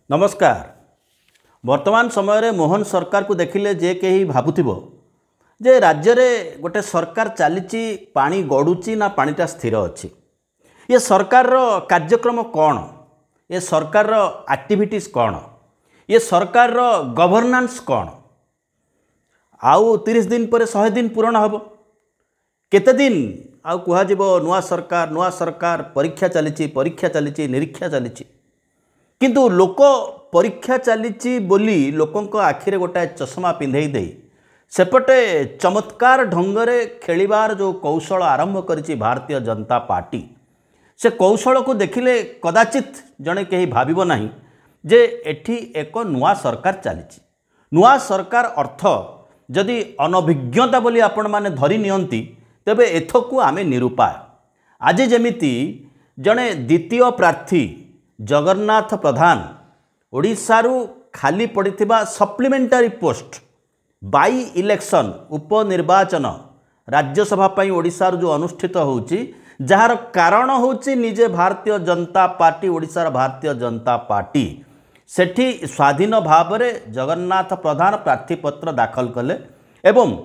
नमस्कार। वर्तमान समय रे मोहन सरकार को देखिले जे कहीं भाबुथिबो जे राज्य रे गोटे सरकार चलीची पानी गड़ुची ना पानीटा स्थिर अच्छी। ये सरकार रो कार्यक्रम कौन, ये सरकार रो एक्टिविटीज कौन, ये सरकार रो गवर्नेंस कौन। आउ 30 दिन पर 100 दिन पूरण हम केते दिन आउ कहुब नुआ सरकार परीक्षा चली निरीक्षा चली किंतु लोक परीक्षा चली बोली लोकों आखिरे गोटाए चश्मा पिंधे दे सेपटे चमत्कार ढंगरे खेलिबार जो कौशल आरंभ करिछि भारतीय जनता पार्टी से कौशल को देखिले कदाचित जड़े कहीं भाविब नहीं जे एठी एक नुआ सरकार चली। नुआ सरकार अर्थ जदि अनभिज्ञता बोली आपण माने धरी नियंती तेबे एथकू आमे निरूपाय। आज जेमिति जड़े द्वितीय प्रार्थी जगन्नाथ प्रधान ओडिशारू खाली पड़िथिबा supplementary post by election उपनिर्वाचन Rajya Sabha पई ओडिशारू जो अनुष्ठित होउची जार कारण होउची निजे भारतीय जनता पार्टी ओडिशार भारतीय जनता पार्टी सेठी स्वाधीन भाव में जगन्नाथ प्रधान प्रार्थीपत्र दाखल कले एवं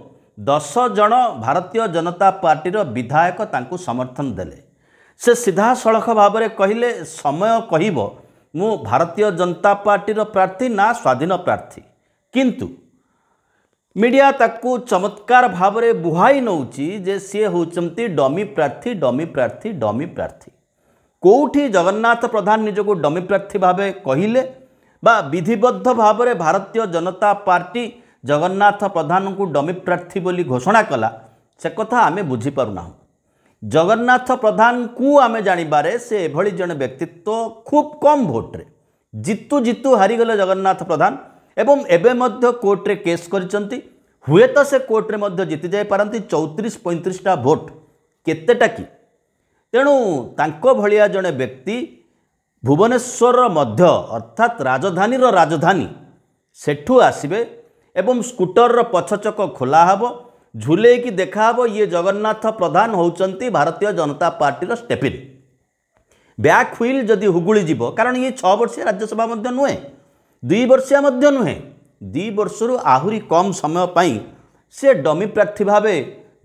10 जन भारतीय जनता पार्टी विधायक तांकु समर्थन देले। से सीधा सड़क भाव में कहले समय कहिबो मु भारतीय जनता पार्टी प्रार्थी ना स्वाधीन प्रार्थी, किंतु मीडिया ताकू चमत्कार भाव में बुहाई नौची जे सी होचंती डमी प्रार्थी। कोठी जगन्नाथ प्रधान निजको डमी प्रार्थी भावे कहिले बा विधिबद्ध भाव में भारतीय जनता पार्टी जगन्नाथ प्रधान को डमी प्रार्थी बोली घोषणा कला से कथा आमे बुझी पारुना। जगन्नाथ प्रधान को आमे जानिबारे से एभली जने व्यक्तित्व खूब कम भोट्रे जितु हारीगले जगन्नाथ प्रधान एवं एबे मध्य कोर्ट रे केस करिसंती। हुए तो से कोर्ट रे मध्य जीति जाय पारंती 34-35टा भोट केतेटा कि तेणु तांको भलिया जने व्यक्ति भुवनेश्वर मध्य अर्थात राजधानी सेठू आसबे एवं स्कूटर पछचक खोला हब झुले की देखा ये जगन्नाथ प्रधान होचंती Bharatiya Janata party steppin' back wheel जदि हुगुली जीव कारण ये 6 वर्षीय राज्यसभा मध्य नुहे 2 वर्षीय मध्य नुहे 2 वर्षरु आहुरी कम समय पाई से डमी प्रार्थी भावे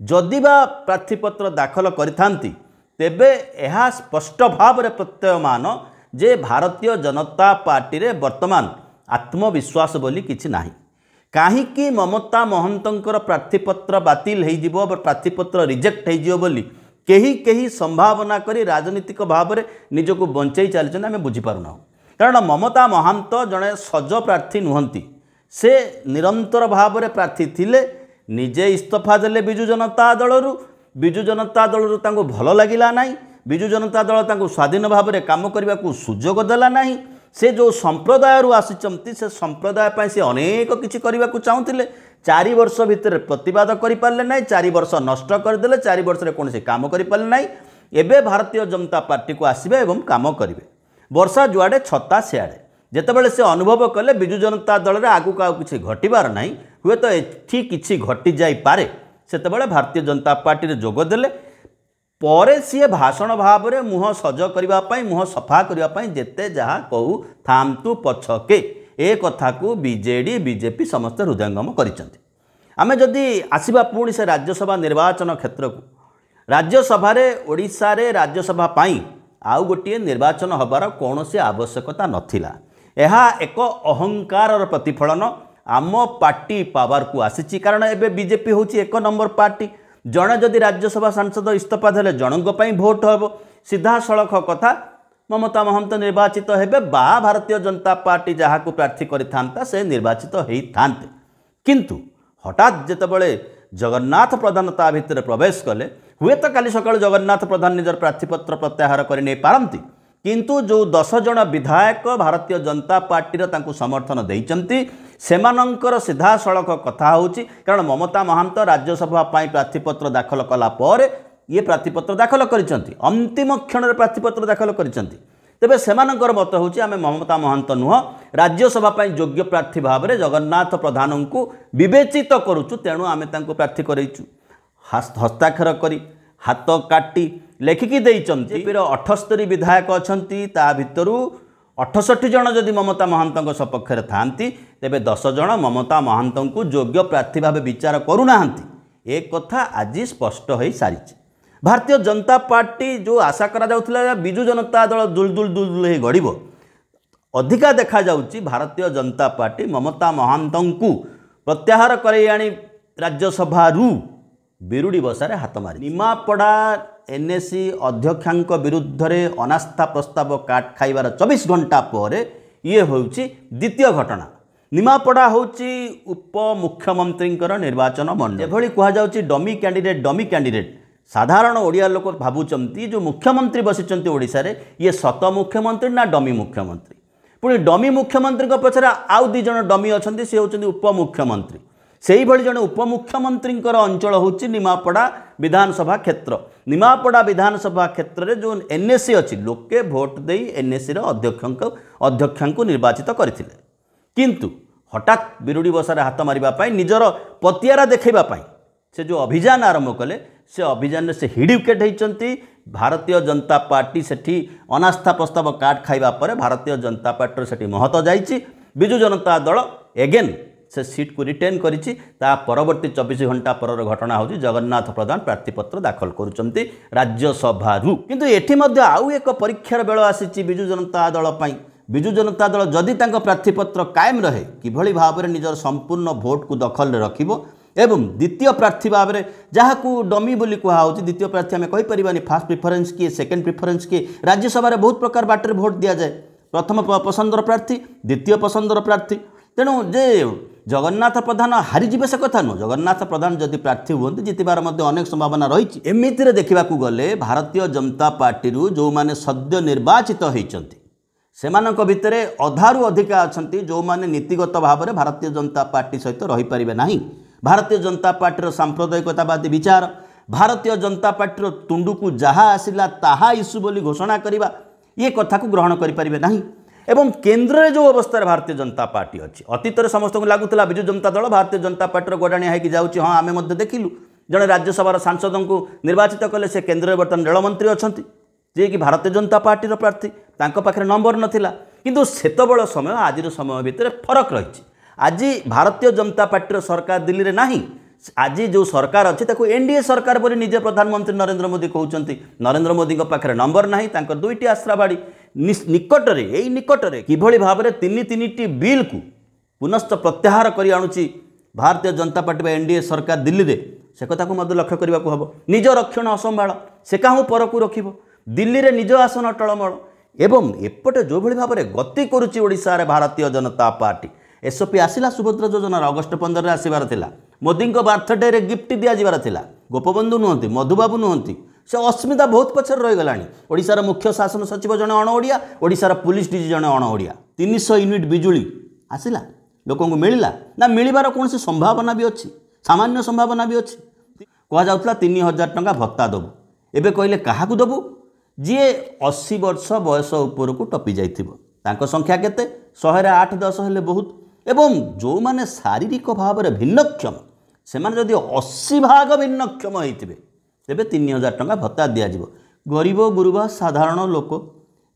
जदि बा प्रार्थीपत्र दाखल करिथांती तेबे यह स्पष्ट भाव में प्रत्ययमान जे भारतीय जनता पार्टी रे वर्तमान आत्मविश्वास बोली किछि नाही। काहीकि ममता महंतंकर प्रार्थीपत्र बातिल हो जिवो प्रार्थीपत्र रिजेक्ट हो जिवो बोली केही संभावना करी राजनीतिक भाव में निजको बंचाई चलछन आमे बुझी पारुना। कारण ममता महांत जड़े सज प्रार्थी नुहंती से निरंतर भाव में प्रार्थी थिले निजे इस्तीफा देले बिजु जनता दलरू तांको भल लागिला नाही। बिजु जनता दल तांको स्वाधीन भाव में काम करने को सुजोग देला नाही। से जो संप्रदाय आसिचंती से संप्रदाय पाई से अनेक किछि करने को चाहूतिले 4 वर्ष भितर प्रतिवाद करि पारले नाही। 4 वर्ष नष्ट करदेले 4 वर्ष रे कोनसे काम करि पारले नाही। एबे भारतीय जनता पार्टी को आसीबे एवं काम करिवे वर्षा जुआड़े छता सियाड़े जेतेबेले से अनुभव कले बिजु जनता दल रे आगु का किछि घटिबार नाही हुए तो एठी किछि घटि जाई पारे सेतेबेले भारतीय जनता पार्टी रे जोग देले परे सी भाषण भाव में मुह सज करने मुह सफा करने जेते जहाँ कहू थामतु पछके ए कथा को बीजेडी बीजेपी समस्त हृदयंगम करिसेंती। आमे जदि आसीबा पुणी से राज्यसभा निर्वाचन क्षेत्र को राज्यसभा ओडिशा रे राज्यसभा पाई आउ गोटे निर्वाचन हबार कौन सी आवश्यकता नथिला। यह एक अहंकार प्रतिफलन आम पार्टी पावर को आसी कारण एबे बीजेपी होची 1 नंबर पार्टी। जड़े जदि राज्यसभा सांसद इस्तीफा देले जनों भोट हम सीधा सड़क कथा ममता महंत निर्वाचित हेबे बा भारतीय जनता पार्टी जहाँ को प्रार्थी करिथांता से निर्वाचित होइथांते। किंतु हठात जेतेबेले जगन्नाथ प्रधान ता भितर प्रवेश कले हुए तो काली सकाळ जगन्नाथ प्रधान निजर प्रार्थीपत्र प्रत्याहार करि नै पारंती किंतु जो 10 जन विधायक भारतीय जनता पार्टी तांकु समर्थन देइचंती सेमानंकर सीधा सड़क कथा होची कारण ममता महांत राज्यसभा पाई प्रार्थीपत्र दाखल कला पर ये प्रार्थीपत्र दाखल करिसंती अंतिम क्षण रे प्रार्थीपत्र दाखल करिसंती। तेबे सेमानंकर मत होची आमे ममता महांत नुह राज्यसभा पाई योग्य प्रार्थी भाव में जगन्नाथ प्रधान को विवेचित करूचु तेणु आमे तांको प्रार्थी करैचु हस्ताक्षर करी हाथ काटी लेखिकी देइचंती। 78 विधायक अछंती ता भितरु 68 जन जदि ममता महांत सपक्ष थांती तेबे 10 जन ममता महांत को योग्य प्रार्थी भाव विचार करूना एक कथा आज स्पष्ट हो सारी। भारतीय जनता पार्टी जो आशा करा जाउथला बिजु जनता दल दुलदुल दुलदुल हो गढ़ अधिका देखा जाउची भारतीय जनता पार्टी ममता महांत को प्रत्याहार करे आनी राज्यसभा बिरुड़ी बसारे हाथ मारी। निमापड़ा एनएसी अध्यक्षांक विरुद्ध रे अनास्था प्रस्ताव काट खाइबार 24 घंटा पर ये होउची द्वितीय घटना। निमापड़ा होउची उप मुख्यमंत्री निर्वाचन मंडल एभली कहा जाउची डमी कैंडिडेट साधारण ओडिया लोक भावुचंती जो मुख्यमंत्री बसिचंती ओडिशा रे ये सत मुख्यमंत्री ना डमी मुख्यमंत्री पुणी डमी मुख्यमंत्री पछरे आउ 2 जन डमी अछंती से होउचंती उप मुख्यमंत्री सेही भली जने उपमुख्यमंत्री अंचल होची निमापड़ा विधानसभा क्षेत्र। निमापड़ा विधानसभा क्षेत्र रे जो एनएसी अच्छी लोके भोट दे एनएसी अध्यक्ष को निर्वाचित करथिले किंतु हठात बिरुड़ी बसारे हाथ मारिबा निजर पतियारा देखैबा से जो अभियान आरंभ कले से अभियान से हिडिकेट होती भारतीय जनता पार्टी सेठी अनास्था प्रस्ताव काट खाइबा परे भारतीय जनता पार्टी सेठी महत जाइछि बिजु जनता दल एगेन से सीट को रिटेन करिछि। ता परवर्ती 24 घंटा पर घटना होची जगन्नाथ प्रधान प्रार्थीपत्र दाखल करुचंती राज्यसभा किंतु एठी मध्य आउ एक परीक्षार बेल आसीछि बिजु जनता दल पई। बिजु जनता दल जदि तांको प्रार्थीपत्र कायम रहे किभली भाव में निजर संपूर्ण भोट को दखल रे रखिबो एवं द्वितीय प्रार्थी भाव में जहाँ को डमी बोली कहुच्छी द्वितीय प्रार्थी आम कहीपरि फास्ट प्रिफरेन्स किए सेकेंड प्रिफरेन्स किए राज्यसभा बहुत प्रकार बाटर भोट दि जाए प्रथम पसंदर प्रार्थी द्वितीय पसंदर प्रार्थी तेणु जे जगन्नाथ प्रधान हारीजे से कथा नुह जगन्नाथ प्रधान जदि प्रार्थी हुए जितबार अनेक संभावना रही एमती देखा गले भारतीय जनता पार्टी जो मैंने सद्य निर्वाचित होती से भितर अधारू अधिका अच्छा जो मैंने नीतिगत भाव में भारतीय जनता पार्टी सहित रहीपर ना भारतीय जनता पार्टी सांप्रदायिकतावादी विचार भारतीय जनता पार्टी तुंडू को जहाँ आसला ताहा इश्यू बोली घोषणा करवा ये कथा को ग्रहण करें ना एवं केन्द्र में जो अवस्था भारतीय जनता पार्टी अच्छी अतीत में समस्त को लगुला बिजु जनता दल भारतीय जनता पार्टी गोडाणिया होगी जाऊँगी हाँ आम देखिलु जड़े राज्यसभा सांसद को निर्वाचित कले से केन्द्र में बर्तमान रेलमंत्री अच्छा जी कि भारतीय जनता पार्टी प्रार्थी पाखे नंबर नाला किंतु सेतबेल समय आज समय भितर फरक रही। आज भारतीय जनता पार्टी सरकार दिल्ली में नहीं आज जो सरकार अच्छी एनडीए सरकार बोली निजे प्रधानमंत्री नरेंद्र मोदी कहते नरेंद्र मोदी पाखे नंबर ना दुईटी आश्राबाड़ी निकटरे यही निकटरे किभली भाव में तीन बिल को पुनश्च प्रत्याहार कर आणुची भारतीय जनता पार्टी एनडीए सरकार दिल्ली में से कथा को लक्ष्य करने को हम निज रक्षण असंभाल से क्या पर को रख दिल्ली में निज आसन टलमल एवं एपटे जो भाई भाव में गति करुच्ची ओडिशा रे भारतीय जनता पार्टी एसओपी आसला सुभद्रा योजना अगस्ट 15 आसबार था मोदी बार्थडे रे गिफ्ट दिज्वार था गोपबंधु नुहति मधुबाबू नुहति से अस्मिता बहुत पछर रहीगला ओडिशार मुख्य शासन सचिव जड़े अणओडिया ओडिशार पुलिस डीजी जड़े अणओडिया 300 यूनिट बिजुली आसला लोक मिलला ना मिलबार कौन संभावना भी अच्छी सामान्य संभावना भी अच्छी कहला 3000 टंका भत्ता दबू एबे कहले क्या दबू जी 80 वर्ष बयस उपर को टपी जाइथिबो संख्या केते 100-8-10 हेले बहुत एवं जो माने शारीरिक भाव में भिन्नक्षम से जदि 80 भाग भिन्नक्षम होते तेरे 3000 टंका भत्ता दिज्व गरीब गुरुबा साधारण लोक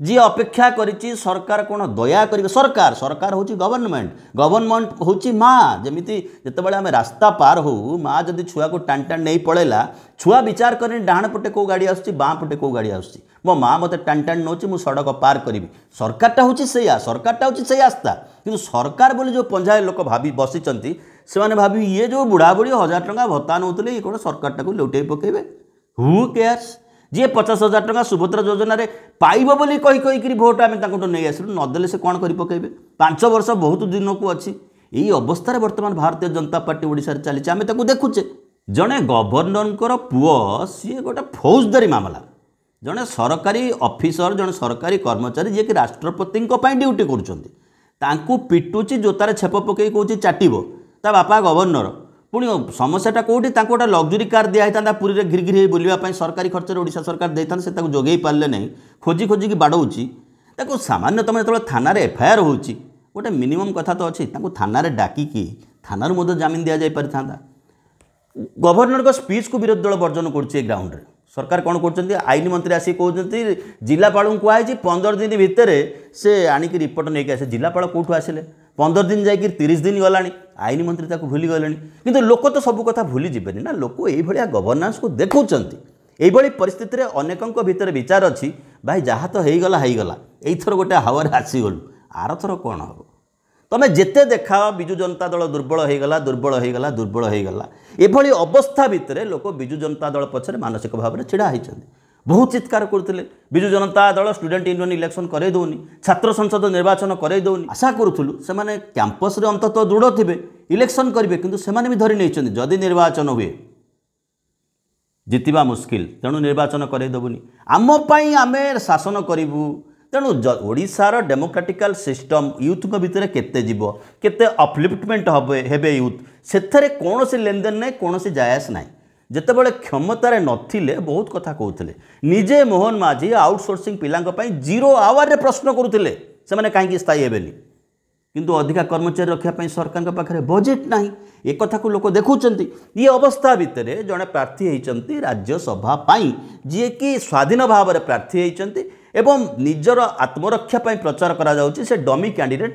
जी अपेक्षा करिछि सरकार कौन दया करेंगे सरकार सरकार हूँ गवर्नमेंट हूँ माँ जमीती जितेबाला आम रास्ता पार हो माँ जदि छुआ को टाण टाण नहीं पड़ेला छुआ विचार कर डाण पटे कौ गाड़ी आसुच्ची बाँ पटे कौ गाड़ी आसुच्ची मो माँ मत टाण टाण नौची मु सड़क पार करी सरकारटा हूँ सरकारटा हूँ से आस्था कि सरकार बोली जो पंजाए लोक भाभी बसिचंती से भाभी ये जो बुढ़ा बुढ़ी 1000 टंका भत्ता नौते ये कौन सरकारटा को लौटे पकेबे हु केयर्स जी 50,000 टंका सुभद्रा योजना रे पाइब बोली कही भोट आम नहीं आसलु नदेले से कौन कर पकेबे 5 वर्ष बहुत दिन को अच्छी यही अवस्था बर्तमान भारतीय जनता पार्टी ओडिशा रे चली आम देखुचे जड़े गवर्नर पुओ सी गोटे फौजदारी मामला जड़े सरकारी ऑफिसर जड़े सरकारी कर्मचारी जी कि राष्ट्रपति ड्यूटी करुँच पिटुची जोतार छेप पकई कौच चाटो ता बापा गवर्नर पुणी समस्याटा कौटी गोटे लग्जरी कार दिखाई पुरी में घिर घिर बुलापी सरकारी खर्च ओडिशा सरकार देता से जोगे पारे ना खोजी खोजिकी बाड़ौची सामान्य तुम जो थाना एफआईआर हो गोटे मिनिमम कथा तो अच्छी थाना डाकिकी थाना मध्य जमीन दि जाई पारि था गवर्नर को स्पीच को विरोधी दल बर्जन कर ग्राउंड सरकार कौन कर आईन मंत्री आसिक कहते जिलापाल को कहुई 15 दिन भितर से आणिक रिपोर्ट नहीं आसे जिलापाल कौटू आसिले 15 दिन जाकि 30 दिन गला आईन मंत्री भूली गले कि लोक तो सब कथा भूली जीवन ना लोक ये गवर्नांस को देखुं यही परिस्थिति में अनेकों भितर विचार अच्छी भाई जहाँ तो होगला यथर गोटे हावर आसीगलु आर थर कौन हम तमें जिते देखाओ विजु जनता दल दुर्बल होगला दुर्बल होगला दुर्बल होगला एभली अवस्था भितर लोक विजु जनता दल पछरे मानसिक भाव में छिड़ा होती बहुत चित्कार करते Biju Janata Dal student union election करे दौनी छात्र संसद निर्वाचन करे दौनी आशा करूँ से कैंपस रे अंततः दृढ़ थे इलेक्शन करेंगे किंतु से भी धरी नहीं जदि निर्वाचन हुए जितवा मुस्किल तेणु निर्वाचन करदेबुनि आम आमे शासन करूँ तेणु ओडिशार डेमोक्रेटिकल सिस्टम यूथ भितर केते जीव केते अपलिफ्टमेंट हेबे यूथ सेथरे कौन से लेनदेन नहीं कौन से जायस ना जितेबाला क्षमतार नथिले बहुत कथा कहते निजे मोहन माझी आउटसोर्सिंग पिलांई 0 आवर प्रश्न करुले से कहीं स्थायी हेबेनि किंतु अधिका कर्मचारी रखापी सरकार पाखे बजेट ना एक कथा को लोक देखुं ये अवस्था भितर जड़े प्रार्थी होती राज्यसभा जी कि स्वाधीन भाव में प्रार्थी होती एवं निजर आत्मरक्षा प्रचार करा जाउछि से डमी कैंडिडेट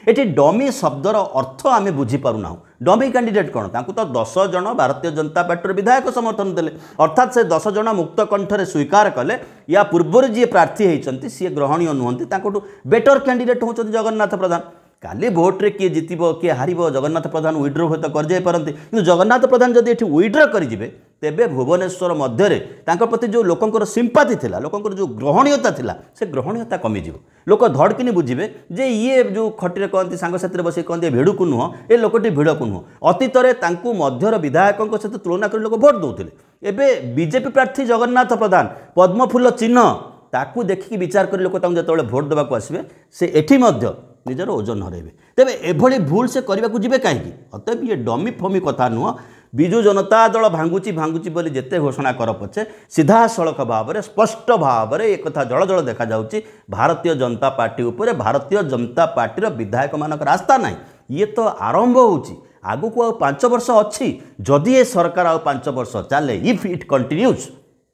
ये डमी शब्दर अर्थ आम बुझीपारूना डमी कैंडिडेट कौन ताकू तो 10 जन भारतीय जनता पार्टी विधायक समर्थन देले अर्थात से 10 जन मुक्त कंठरे स्वीकार कले या पूर्व जी प्रार्थी होती सी ग्रहणीय नुहति बेटर कैंडिडेट होती जगन्नाथ प्रधान काली भोट्रे किए जितब किए हार जगन्नाथ प्रधान विड्रो हुए तो करजापरती कि जगन्नाथ प्रधान जब ये विड्रो करेंगे तेबे भुवनेश्वर मध्य प्रति जो लोकंर सिंपाथी थिला लोकंर जो ग्रहणीयता थिला से ग्रहणीयता कमिजिव लोक धड़किनी बुझे जे ये जो खटी कहते सांगसाथी बस कहते भिड़ को नुह ए लोकटी भिड़ को नुह अतीत में मध्यर विधायकों सहित तुलना कर लोक भोट दौले एवं बीजेपी प्रार्थी जगन्नाथ प्रधान पद्मफुल चिन्ह ताकू देखिकी विचार कर लोक जो भोट देवाक आसवे से एठी मध्य निजर ओजन हरेबे तेबे एभली भूल से करने को जीवे कहीं अतएव ये डमी फमी कथा नुह विजु जनता दल भांगुची बोली जेते घोषणा कर पछे सीधा सड़क भाव में स्पष्ट भाव में एक कथा जल जल देखा जाउची भारतीय जनता पार्टी उपरे भारतीय जनता पार्टी विधायक मानक रास्ता ना ये तो आरंभ होउची आगु को 5 वर्ष अच्छी जदि ये सरकार आ 5 वर्ष चले इफ इट कंटिन्यूज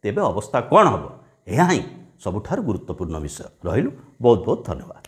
तेबे अवस्था कौन हम यह ही सबुठार गुरुत्वपूर्ण विषय रहिलु बहुत बहुत धन्यवाद।